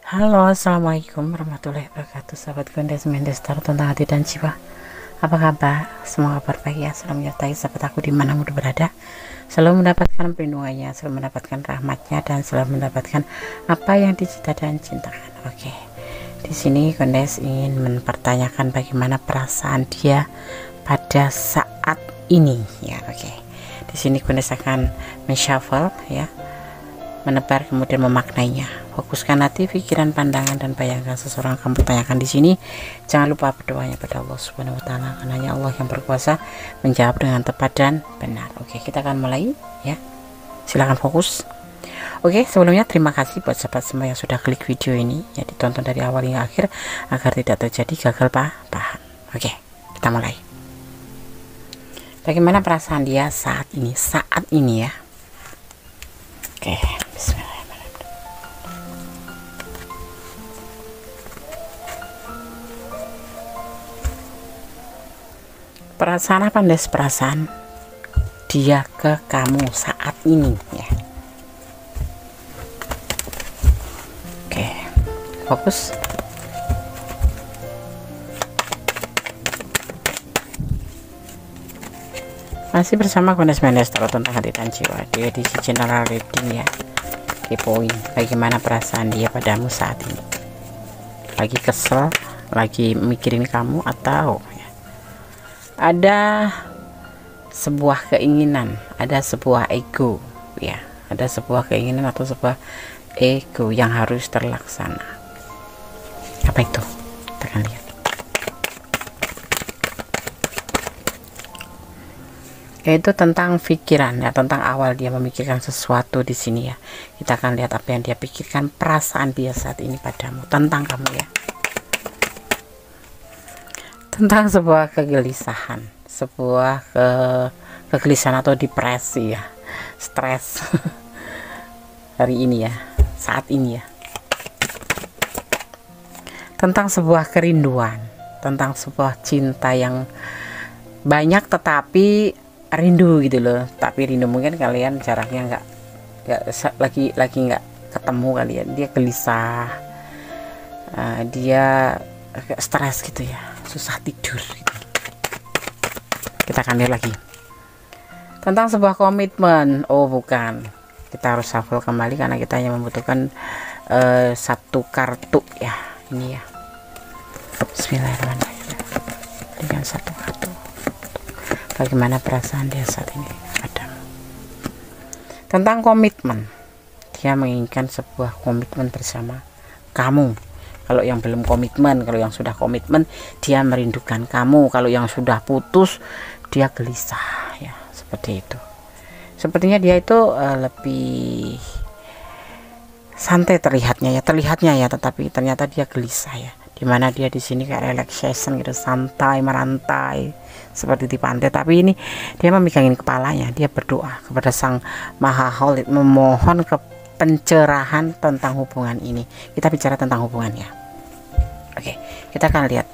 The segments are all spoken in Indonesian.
Halo, assalamualaikum warahmatullahi wabarakatuh. Sahabat Gondes Mendestar tentang hati dan jiwa. Apa kabar? Semoga kabar baik ya. Selalu menyertai sahabat aku dimanapun berada. Selalu mendapatkan perlindungannya, selalu mendapatkan rahmatnya, dan selalu mendapatkan apa yang dicita dan cintakan. Oke, di sini Gondes ingin mempertanyakan bagaimana perasaan dia pada saat ini ya. Oke, di sini Gondes akan menshuffle ya, menebar kemudian memaknainya. Fokuskan hati, pikiran, pandangan, dan bayangkan seseorang kamu tanyakan di sini. Jangan lupa berdoanya pada Allah Subhanahu Wa Taala, karena hanya Allah yang berkuasa menjawab dengan tepat dan benar. Oke, kita akan mulai ya. Silahkan fokus. Oke, sebelumnya terima kasih buat sahabat semua yang sudah klik video ini ya, ditonton dari awal hingga akhir agar tidak terjadi gagal paham. Oke, kita mulai. Bagaimana perasaan dia saat ini ya. Oke, bismillah. Perasaan apa Des? Perasaan dia ke kamu saat ini ya. Oke, fokus. Masih bersama Gondes Mendestar tentang hati dan jiwa di edisi general reading ya. Kepoin bagaimana perasaan dia padamu saat ini. Lagi kesel, lagi mikirin kamu, atau ada sebuah keinginan, ada sebuah ego ya, ada sebuah keinginan atau sebuah ego yang harus terlaksana. Apa itu? Kita akan lihat. Yaitu tentang pikiran ya, tentang awal dia memikirkan sesuatu di sini ya. Kita akan lihat apa yang dia pikirkan, perasaan dia saat ini padamu, tentang kamu ya. Tentang sebuah kegelisahan, sebuah kegelisahan atau depresi ya, stres hari ini ya, saat ini ya. Tentang sebuah kerinduan, tentang sebuah cinta yang banyak tetapi rindu gitu loh. Tapi rindu mungkin kalian jaraknya nggak lagi nggak ketemu kalian. Dia gelisah, dia agak stres gitu ya, susah tidur gitu. Kita akan lihat lagi tentang sebuah komitmen. Oh bukan, kita harus shuffle kembali karena kita hanya membutuhkan satu kartu ya, ini ya. Bismillahirrahmanirrahim. Dengan satu kartu, bagaimana perasaan dia saat ini padamu. Tentang komitmen, dia menginginkan sebuah komitmen bersama kamu. Kalau yang belum komitmen, kalau yang sudah komitmen, dia merindukan kamu. Kalau yang sudah putus, dia gelisah ya, seperti itu. Sepertinya dia itu lebih santai terlihatnya ya, tetapi ternyata dia gelisah ya. Dimana dia di sini kayak relaxation gitu, santai, merantai seperti di pantai. Tapi ini dia memegangin kepalanya, dia berdoa kepada Sang Maha Khalid, memohon ke pencerahan tentang hubungan ini. Kita bicara tentang hubungannya. Oke, kita akan lihat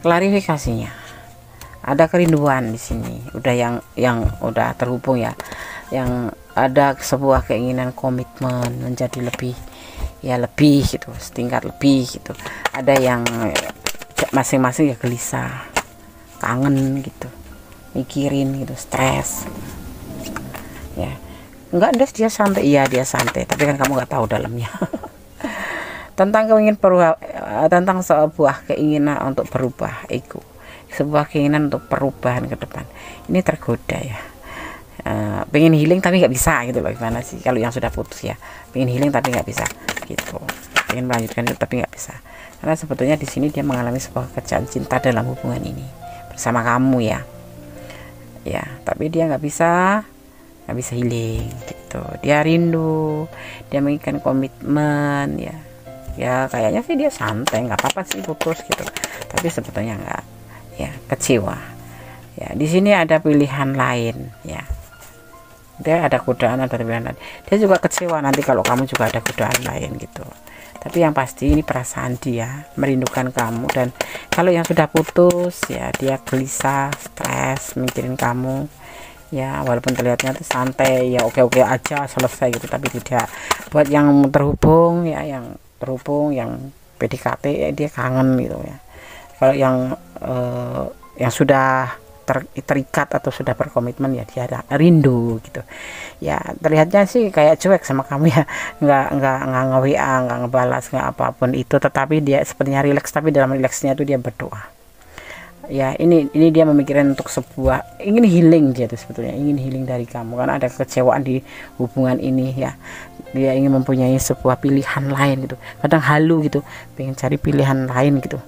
klarifikasinya. Ada kerinduan di sini, udah yang udah terhubung ya, yang ada sebuah keinginan komitmen menjadi lebih gitu, setingkat lebih gitu. Ada yang masing-masing ya gelisah, kangen gitu, mikirin gitu, stres ya. Enggak, dia santai. Iya, dia santai, tapi kan kamu nggak tahu dalamnya. Tentang tentang sebuah keinginan untuk berubah, ego, sebuah keinginan untuk perubahan ke depan. Ini tergoda ya, pengen healing tapi nggak bisa gitu loh. Gimana sih kalau yang sudah putus ya, pengen healing tapi nggak bisa gitu, pengen melanjutkan itu tapi nggak bisa, karena sebetulnya di sini dia mengalami sebuah kejadian cinta dalam hubungan ini bersama kamu ya, tapi dia nggak bisa healing gitu. Dia rindu, dia menginginkan komitmen ya kayaknya sih dia santai, nggak apa-apa sih putus gitu, tapi sebetulnya nggak ya, kecewa ya. Di sini ada pilihan lain ya, dia ada godaan, ada pilihan lain. Dia juga kecewa nanti kalau kamu juga ada godaan lain gitu. Tapi yang pasti ini perasaan dia merindukan kamu, dan kalau yang sudah putus ya dia gelisah, stres, mikirin kamu ya, walaupun terlihatnya tuh santai ya, oke-oke aja selesai gitu, tapi tidak. Buat yang terhubung ya, yang PDKT ya, dia kangen gitu ya. Kalau yang sudah terikat atau sudah berkomitmen ya, dia ada rindu gitu ya. Terlihatnya sih kayak cuek sama kamu ya, nggak nge-WA, nggak ngebalas, nggak apapun itu, tetapi dia sepertinya rileks, tapi dalam rileksnya itu dia berdoa ya. Ini dia memikirkan untuk sebuah, ingin healing, dia tuh sebetulnya ingin healing dari kamu karena ada kekecewaan di hubungan ini ya. Dia ingin mempunyai sebuah pilihan lain gitu, kadang halu gitu, pengen cari pilihan lain gitu.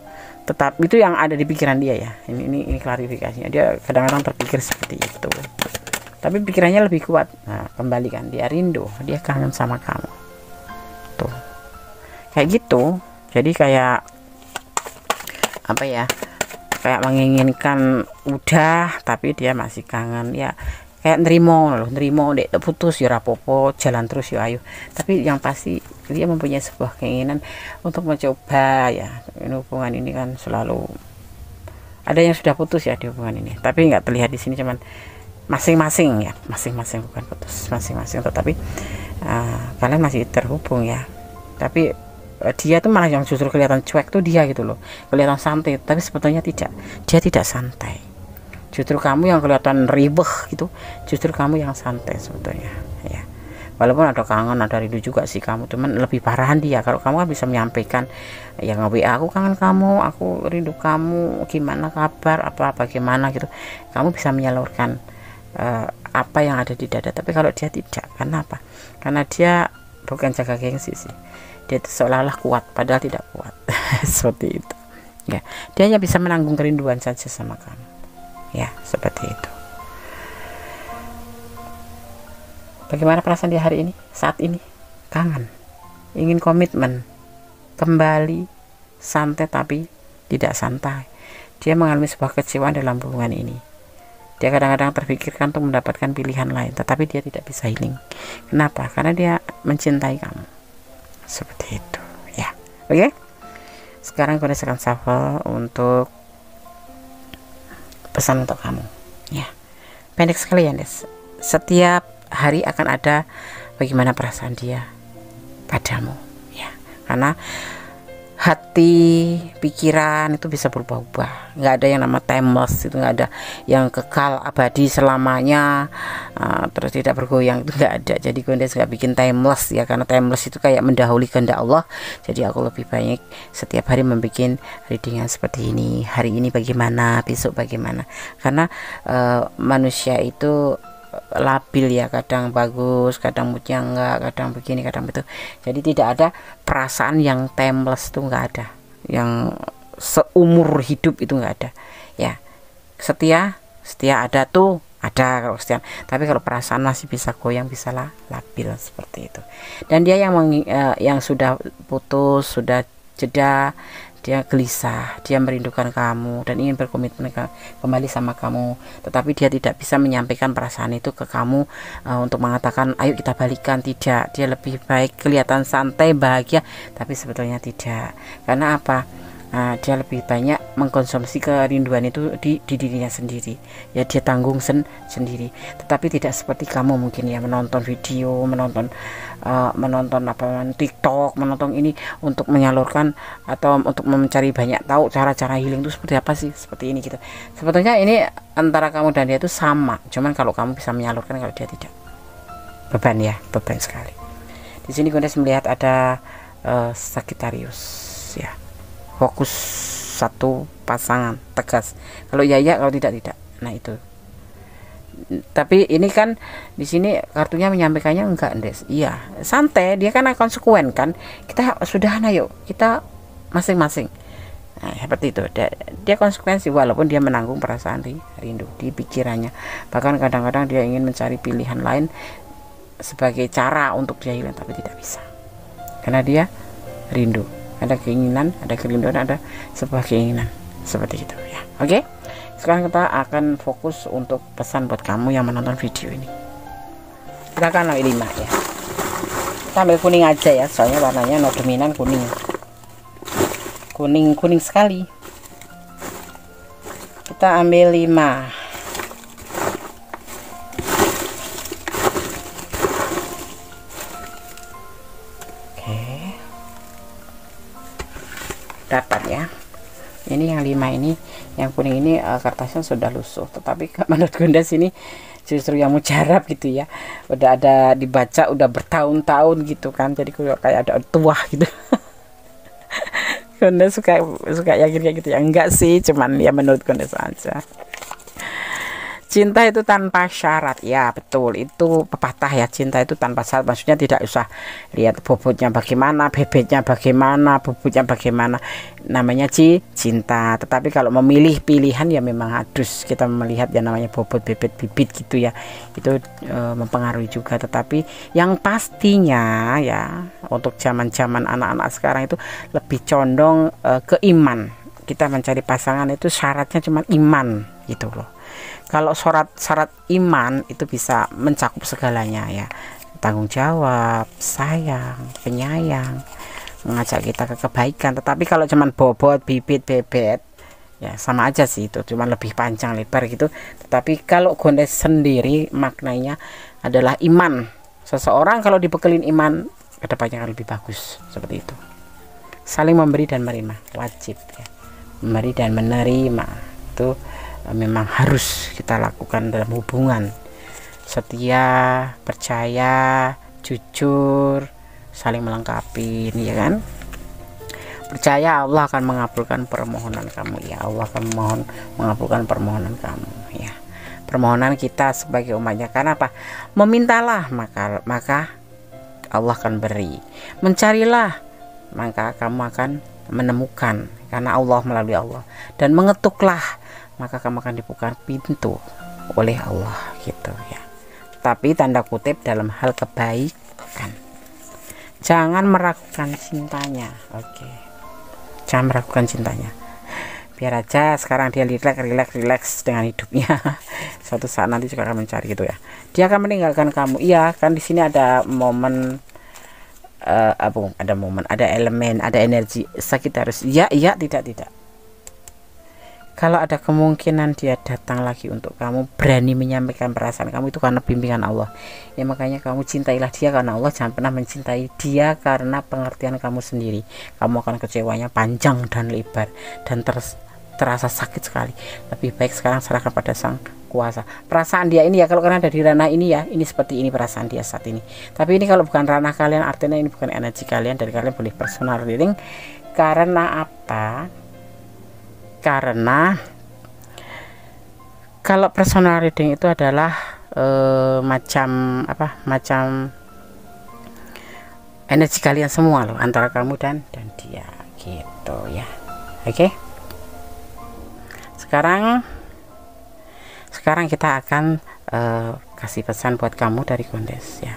Tetap itu yang ada di pikiran dia ya. Ini klarifikasinya, dia kadang-kadang terpikir seperti itu, tapi pikirannya lebih kuat. Nah, kembali kan, dia rindu, dia kangen sama kamu tuh, kayak gitu. Jadi kayak apa ya, kayak menginginkan udah, tapi dia masih kangen ya, kayak nerimo dek putus ya rapopo, jalan terus ya ayo. Tapi yang pasti dia mempunyai sebuah keinginan untuk mencoba ya. Ini hubungan ini kan selalu ada yang sudah putus ya di hubungan ini, tapi nggak terlihat di sini, cuman masing-masing ya, masing-masing, bukan putus, masing-masing, tetapi kalian masih terhubung ya. Tapi dia tuh malah yang justru kelihatan cuek tuh dia gitu loh, kelihatan santai, tapi sebetulnya tidak, dia tidak santai. Justru kamu yang kelihatan ribeh gitu, justru kamu yang santai sebetulnya ya. Walaupun ada kangen, ada rindu juga sih kamu, cuman lebih parahan dia. Kalau kamu kan bisa menyampaikan ya, nge-WA, aku kangen kamu, aku rindu kamu, gimana kabar, bagaimana gitu, kamu bisa menyalurkan apa yang ada di dada. Tapi kalau dia tidak, karena apa? Karena dia bukan jaga gengsi sih, dia itu seolah-olah kuat padahal tidak kuat. Seperti itu ya, dia hanya bisa menanggung kerinduan saja sama kamu ya, seperti itu. Bagaimana perasaan dia hari ini, saat ini? Kangen, ingin komitmen kembali, santai tapi tidak santai. Dia mengalami sebuah kecewaan dalam hubungan ini. Dia kadang-kadang terpikirkan untuk mendapatkan pilihan lain, tetapi dia tidak bisa healing. Kenapa? Karena dia mencintai kamu. Seperti itu ya. Oke, sekarang gue akan shuffle untuk pesan untuk kamu ya. Pendek sekali ya, Des. Setiap hari akan ada bagaimana perasaan dia padamu ya, karena hati, pikiran itu bisa berubah-ubah. Nggak ada yang nama timeless, itu nggak ada yang kekal abadi selamanya, terus tidak bergoyang, itu nggak ada. Jadi Gondes nggak bikin timeless ya, karena timeless itu kayak mendahului kehendak Allah. Jadi aku lebih banyak setiap hari membuat readingan seperti ini. Hari ini bagaimana, besok bagaimana, karena manusia itu labil ya, kadang bagus, kadang moodnya enggak, kadang begini, kadang begitu. Jadi tidak ada perasaan yang timeless, itu enggak ada, yang seumur hidup itu enggak ada ya. Setia ada tuh, ada kalau setia, tapi kalau perasaan masih bisa goyang, bisa labil seperti itu. Dan dia yang sudah putus, sudah jeda, dia gelisah, dia merindukan kamu dan ingin berkomitmen kembali sama kamu, tetapi dia tidak bisa menyampaikan perasaan itu ke kamu untuk mengatakan ayo kita balikan. Tidak, dia lebih baik kelihatan santai, bahagia, tapi sebetulnya tidak. Karena apa? Dia lebih banyak mengkonsumsi kerinduan itu di dirinya sendiri ya, dia tanggung sendiri. Tetapi tidak seperti kamu mungkin ya, menonton video, menonton TikTok, menonton ini untuk menyalurkan atau untuk mencari banyak tahu cara-cara healing itu seperti apa sih, seperti ini gitu. Sebetulnya ini antara kamu dan dia itu sama, cuman kalau kamu bisa menyalurkan, kalau dia tidak, beban ya, beban sekali. Di sini Gondes melihat ada Sagittarius ya, fokus satu pasangan, tegas. Kalau ya, kalau tidak. Nah itu. Tapi ini kan di sini kartunya menyampaikannya enggak, Des. Iya, santai, dia kan konsekuen kan. Kita sudah ayo, kita masing-masing. Nah, seperti itu. Dia konsekuensi, walaupun dia menanggung perasaan rindu di pikirannya. Bahkan kadang-kadang dia ingin mencari pilihan lain sebagai cara untuk dia hilang, tapi tidak bisa. Karena dia rindu. Ada keinginan, ada kerinduan, ada sebuah keinginan seperti itu ya. Oke, sekarang kita akan fokus untuk pesan buat kamu yang menonton video ini. Kita akan ambil 5 ya. Kita ambil kuning aja ya, soalnya warnanya no dominan kuning sekali. Kita ambil 5. dapat ya. Ini yang 5 ini, yang kuning ini kertasnya sudah lusuh, tetapi menurut Gondes ini justru yang mujarab gitu ya, udah ada dibaca udah bertahun-tahun gitu kan, jadi kayak ada tua gitu. Gondes suka yakin kayak gitu ya? Enggak sih, cuman ya menurut Gondes aja. Cinta itu tanpa syarat, ya betul, itu pepatah ya. Cinta itu tanpa syarat, maksudnya tidak usah lihat bobotnya bagaimana, bebeknya bagaimana, bobotnya bagaimana, namanya cinta. Tetapi kalau memilih pilihan ya memang harus kita melihat ya, namanya bobot, bebek, bibit gitu ya, itu mempengaruhi juga. Tetapi yang pastinya ya, untuk zaman-zaman anak-anak sekarang itu lebih condong ke iman. Kita mencari pasangan itu syaratnya cuma iman gitu loh. Kalau syarat iman itu bisa mencakup segalanya ya, tanggung jawab, sayang, penyayang, mengajak kita ke kebaikan. Tetapi kalau cuman bobot, bibit, bebet ya sama aja sih, itu cuman lebih panjang lebar gitu. Tetapi kalau Gondes sendiri maknanya adalah iman. Seseorang kalau dibekelin iman, kedepannya akan lebih bagus, seperti itu. Saling memberi dan menerima, wajib ya. Memberi dan menerima itu memang harus kita lakukan dalam hubungan. Setia, percaya, jujur, saling melengkapi, ya kan? Percaya Allah akan mengabulkan permohonan kamu ya. Allah akan mengabulkan permohonan kamu ya. Permohonan kita sebagai umatnya, karena apa? Memintalah maka Allah akan beri. Mencarilah maka kamu akan menemukan, karena Allah melalui Allah. Dan mengetuklah maka kamu akan dibuka pintu oleh Allah gitu ya. Tapi tanda kutip dalam hal kebaikan. Jangan meragukan cintanya. Oke. Jangan meragukan cintanya. Biar aja sekarang dia relax dengan hidupnya. Suatu saat nanti juga akan mencari gitu ya. Dia akan meninggalkan kamu. Iya, kan di sini ada momen ada elemen, ada energi sakit harus iya, tidak. Kalau ada kemungkinan dia datang lagi untuk kamu, berani menyampaikan perasaan kamu, itu karena bimbingan Allah ya. Makanya kamu cintailah dia karena Allah, jangan pernah mencintai dia karena pengertian kamu sendiri. Kamu akan kecewanya panjang dan lebar dan terasa sakit sekali. Lebih baik sekarang serahkan pada Sang Kuasa. Perasaan dia ini ya, kalau karena ada di ranah ini ya, ini seperti ini perasaan dia saat ini. Tapi ini kalau bukan ranah kalian, artinya ini bukan energi kalian, dan kalian boleh personal reading. Karena apa? Karena kalau personal reading itu adalah macam energi kalian semua loh, antara kamu dan dia gitu ya. Oke. Sekarang kita akan kasih pesan buat kamu dari Gondes ya.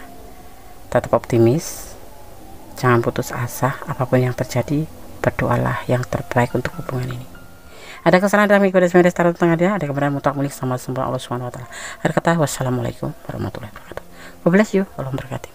Tetap optimis, jangan putus asa, apapun yang terjadi, berdoalah yang terbaik untuk hubungan ini. Ada kesalahan dalam Gondes Meres Tarot Tengah Dia, ada kebenaran mutlak milik sama sempurna Allah Subhanahu wa taala. Akhir kata, wassalamualaikum warahmatullahi wabarakatuh. God bless you. Allah memberkati.